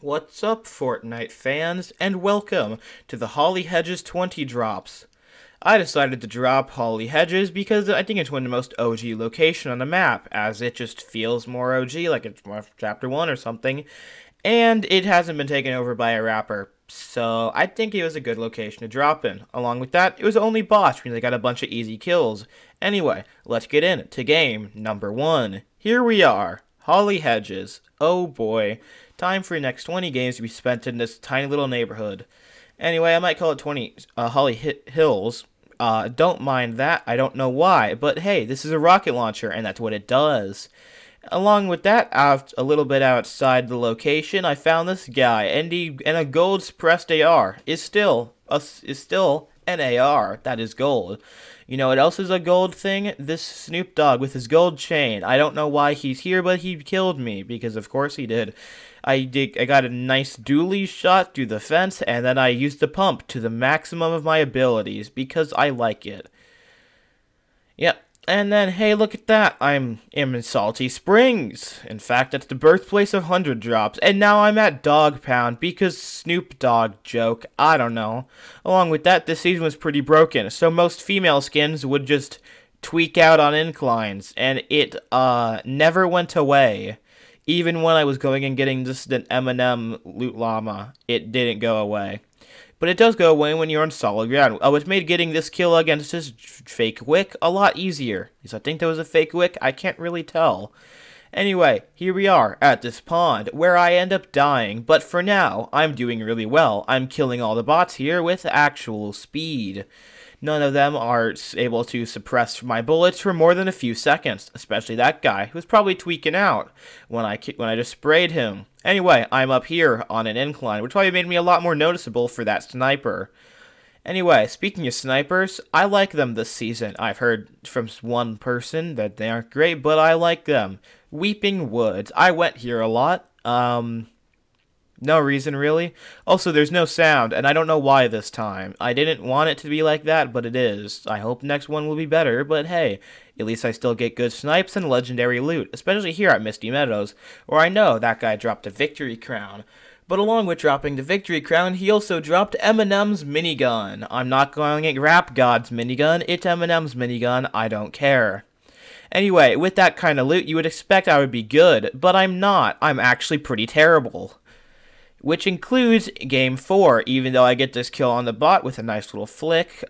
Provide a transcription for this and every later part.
What's up, Fortnite fans, and welcome to the Holly Hedges 20 drops. I decided to drop Holly Hedges because I think it's one of the most OG location on the map, as it just feels more OG, like it's more Chapter 1 or something, and it hasn't been taken over by a rapper. So I think it was a good location to drop in. Along with that, it was only bots, meaning they got a bunch of easy kills. Anyway, let's get into game number 1. Here we are, Holly Hedges. Oh boy. Time for your next 20 games to be spent in this tiny little neighborhood. Anyway, I might call it 20 Holly Hills. Don't mind that. I don't know why. But hey, this is a rocket launcher, and that's what it does. Along with that, a little bit outside the location, I found this guy, and a gold suppressed AR is still an AR. That is gold. You know what else is a gold thing? This Snoop Dogg with his gold chain. I don't know why he's here, but he killed me, because of course he did. I got a nice dually shot through the fence, and then I used the pump to the maximum of my abilities, because I like it. Yep. And then, hey, look at that. I'm in Salty Springs. In fact, that's the birthplace of 100 drops. And now I'm at Dog Pound because Snoop Dogg joke. I don't know. Along with that, this season was pretty broken. So most female skins would just tweak out on inclines. And it never went away. Even when I was going and getting just an Eminem loot llama, it didn't go away. But it does go away when you're on solid ground. Which made getting this kill against this fake wick a lot easier. Because I think that was a fake wick, I can't really tell. Anyway, here we are at this pond, where I end up dying. But for now, I'm doing really well. I'm killing all the bots here with actual speed. None of them are able to suppress my bullets for more than a few seconds, especially that guy, who was probably tweaking out when I just sprayed him. Anyway, I'm up here on an incline, which probably made me a lot more noticeable for that sniper. Anyway, speaking of snipers, I like them this season. I've heard from one person that they aren't great, but I like them. Weeping Woods. I went here a lot. No reason, really. Also, there's no sound, and I don't know why this time. I didn't want it to be like that, but it is. I hope next one will be better, but hey, at least I still get good snipes and legendary loot, especially here at Misty Meadows, where I know that guy dropped a victory crown. But along with dropping the victory crown, he also dropped Eminem's minigun. I'm not calling it Rap God's minigun, it's Eminem's minigun, I don't care. Anyway, with that kind of loot, you would expect I would be good, but I'm not. I'm actually pretty terrible. Which includes Game 4, even though I get this kill on the bot with a nice little flick.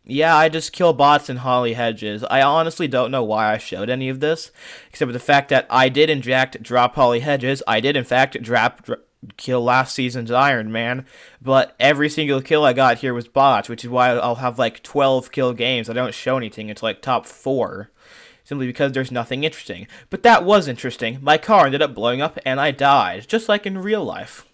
Yeah, I just kill bots in Holly Hedges. I honestly don't know why I showed any of this, except for the fact that I did in fact drop Holly Hedges. I did in fact kill last season's Iron Man, but every single kill I got here was bots, which is why I'll have like 12 kill games. I don't show anything. It's like top 4. Simply because there's nothing interesting. But that was interesting. My car ended up blowing up and I died, just like in real life.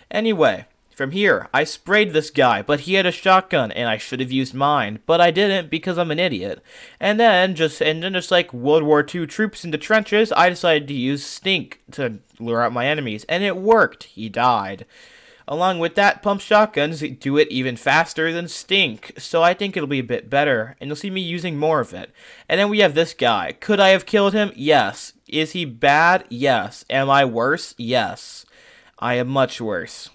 Anyway, from here, I sprayed this guy, but he had a shotgun and I should have used mine, but I didn't because I'm an idiot. And then just like World War II troops in the trenches, I decided to use Stink to lure out my enemies, and it worked. He died. Along with that, pump shotguns do it even faster than Stink, so I think it'll be a bit better, and you'll see me using more of it. And then we have this guy. Could I have killed him? Yes. Is he bad? Yes. Am I worse? Yes. I am much worse.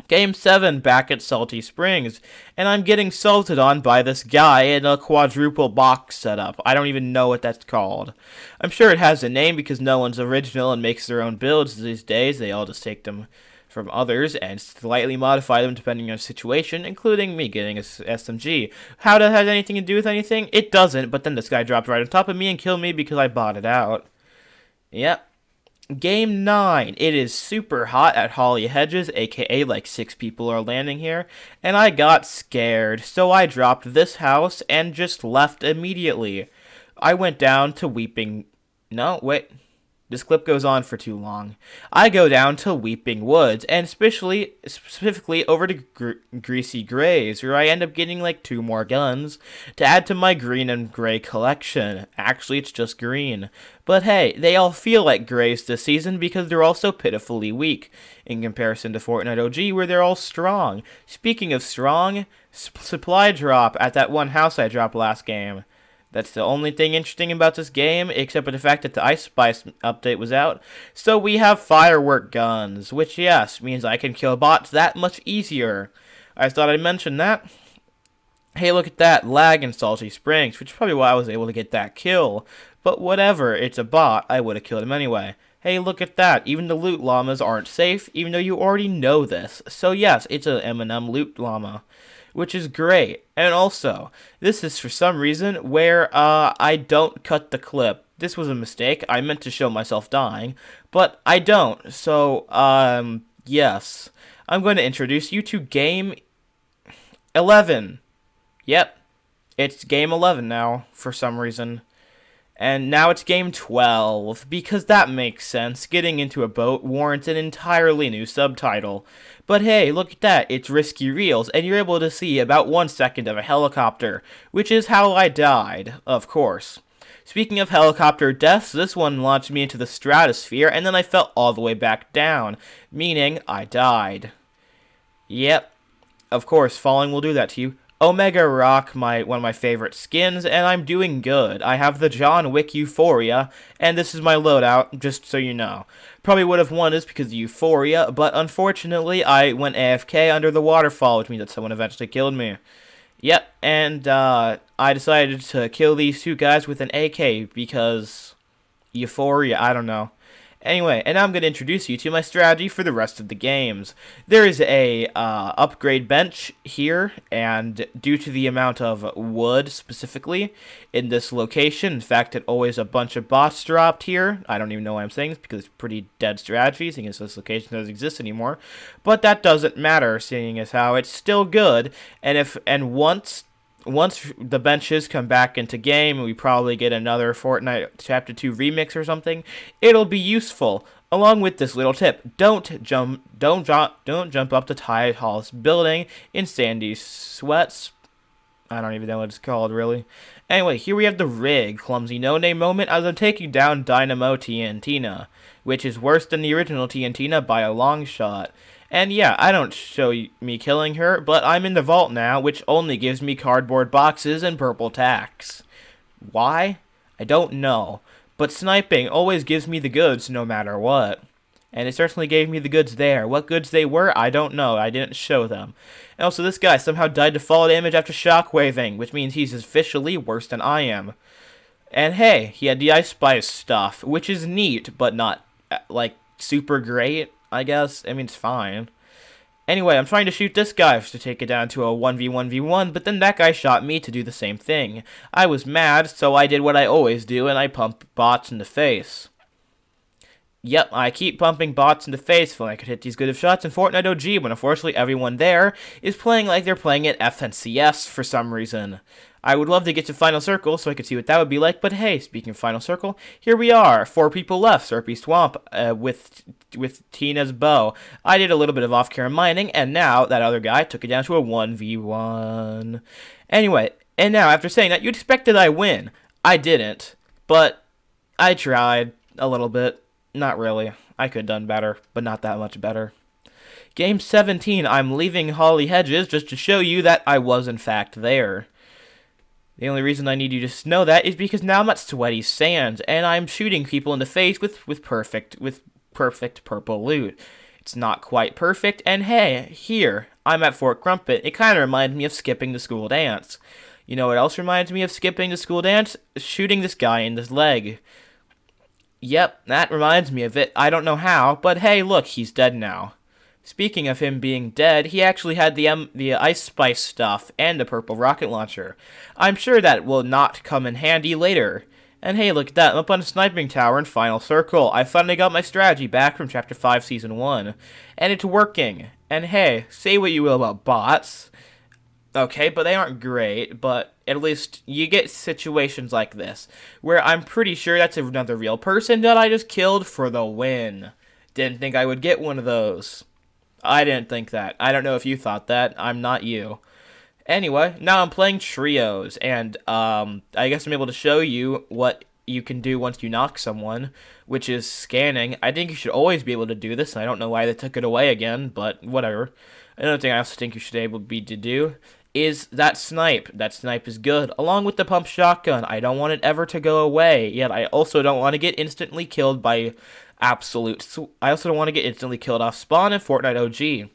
Game 7 back at Salty Springs, and I'm getting salted on by this guy in a quadruple box setup. I don't even know what that's called. I'm sure it has a name because no one's original and makes their own builds these days. They all just take them from others and slightly modify them depending on the situation, including me getting a SMG. How that has anything to do with anything? It doesn't, but then this guy dropped right on top of me and killed me because I bought it out. Yep. Game 9. It is super hot at Holly Hedges, aka like 6 people are landing here, and I got scared, so I dropped this house and just left immediately. I went down to Weeping... No, wait... This clip goes on for too long. I go down to Weeping Woods, and specifically over to Greasy Grays, where I end up getting like 2 more guns to add to my green and gray collection. Actually, it's just green. But hey, they all feel like grays this season because they're all so pitifully weak, in comparison to Fortnite OG, where they're all strong. Speaking of strong, supply drop at that one house I dropped last game. That's the only thing interesting about this game, except for the fact that the Ice Spice update was out. So we have firework guns, which, yes, means I can kill bots that much easier. I thought I'd mention that. Hey, look at that, lag in Salty Springs, which is probably why I was able to get that kill. But whatever, it's a bot, I would have killed him anyway. Hey, look at that, even the loot llamas aren't safe, even though you already know this. So yes, it's a M&M loot llama, which is great. And also, this is for some reason where I don't cut the clip. This was a mistake, I meant to show myself dying, but I don't. So, yes. I'm going to introduce you to Game 11. Yep, it's Game 11 now, for some reason. And now it's Game 12, because that makes sense. Getting into a boat warrants an entirely new subtitle. But hey, look at that, it's Risky Reels, and you're able to see about 1 second of a helicopter, which is how I died, of course. Speaking of helicopter deaths, this one launched me into the stratosphere, and then I fell all the way back down, meaning I died. Yep, of course, falling will do that to you. Omega Rock, one of my favorite skins, and I'm doing good. I have the John Wick Euphoria, and this is my loadout, just so you know. Probably would have won this because of Euphoria, but unfortunately I went AFK under the waterfall, which means that someone eventually killed me. Yep, and I decided to kill these two guys with an AK because Euphoria, I don't know. Anyway, and now I'm going to introduce you to my strategy for the rest of the games. There is a upgrade bench here, and due to the amount of wood, specifically, in this location, in fact, it always a bunch of bots dropped here. I don't even know why I'm saying this, because it's pretty dead strategy, seeing as this location doesn't exist anymore. But that doesn't matter, seeing as how it's still good, and once the benches come back into game and we probably get another Fortnite Chapter 2 remix or something, it'll be useful. Along with this little tip, don't jump up the tallest building in Sandy Sweats. I don't even know what it's called, really. Anyway, here we have the rig, clumsy no-name moment as I'm taking down Dynamo TNTina, which is worse than the original TNTina by a long shot. And yeah, I don't show me killing her, but I'm in the vault now, which only gives me cardboard boxes and purple tacks. Why? I don't know. But sniping always gives me the goods no matter what. And it certainly gave me the goods there. What goods they were, I don't know. I didn't show them. And also, this guy somehow died to fall damage after shockwaving, which means he's officially worse than I am. And hey, he had the Ice Spice stuff, which is neat, but not, like, super great. I guess. I mean, it's fine. Anyway, I'm trying to shoot this guy to take it down to a 1v1v1, but then that guy shot me to do the same thing. I was mad, so I did what I always do, and I pumped bots in the face. Yep, I keep pumping bots in the face when I could hit these good of shots in Fortnite OG, when unfortunately everyone there is playing like they're playing at FNCS for some reason. I would love to get to Final Circle so I could see what that would be like, but hey, speaking of Final Circle, here we are, 4 people left, Serpy Swamp, with Tina's bow. I did a little bit of off-camera mining, and now that other guy took it down to a 1v1. Anyway, and now after saying that, you'd expect that I win. I didn't, but I tried a little bit. Not really. I could have done better, but not that much better. Game 17, I'm leaving Holly Hedges just to show you that I was in fact there. The only reason I need you to know that is because now I'm at Sweaty Sands, and I'm shooting people in the face with perfect purple loot. It's not quite perfect, and hey, here, I'm at Fort Crumpet. It kind of reminds me of skipping the school dance. You know what else reminds me of skipping the school dance? Shooting this guy in the leg. Yep, that reminds me of it. I don't know how, but hey, look, he's dead now. Speaking of him being dead, he actually had the Ice Spice stuff and the purple rocket launcher. I'm sure that will not come in handy later. And hey, look at that, I'm up on a sniping tower in Final Circle. I finally got my strategy back from Chapter 5, Season 1. And it's working. And hey, say what you will about bots. Okay, but they aren't great, but at least you get situations like this, where I'm pretty sure that's another real person that I just killed for the win. Didn't think I would get one of those. I didn't think that. I don't know if you thought that. I'm not you. Anyway, now I'm playing trios, and I guess I'm able to show you what you can do once you knock someone, which is scanning. I think you should always be able to do this. I don't know why they took it away again, but whatever. Another thing I also think you should be able to do is that snipe. That snipe is good, along with the pump shotgun. I don't want it ever to go away, yet I also don't want to get instantly killed by I also don't want to get instantly killed off spawn in Fortnite OG.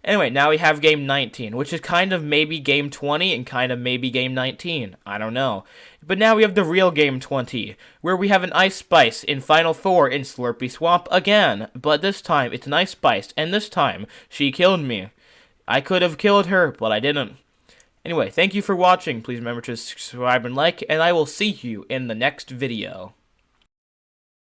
Anyway, now we have game 19, which is kind of maybe game 20 and kind of maybe game 19. I don't know. But now we have the real game 20, where we have an Ice Spice in Final 4 in Slurpy Swamp again. But this time, it's an Ice Spice, and this time, she killed me. I could have killed her, but I didn't. Anyway, thank you for watching. Please remember to subscribe and like, and I will see you in the next video.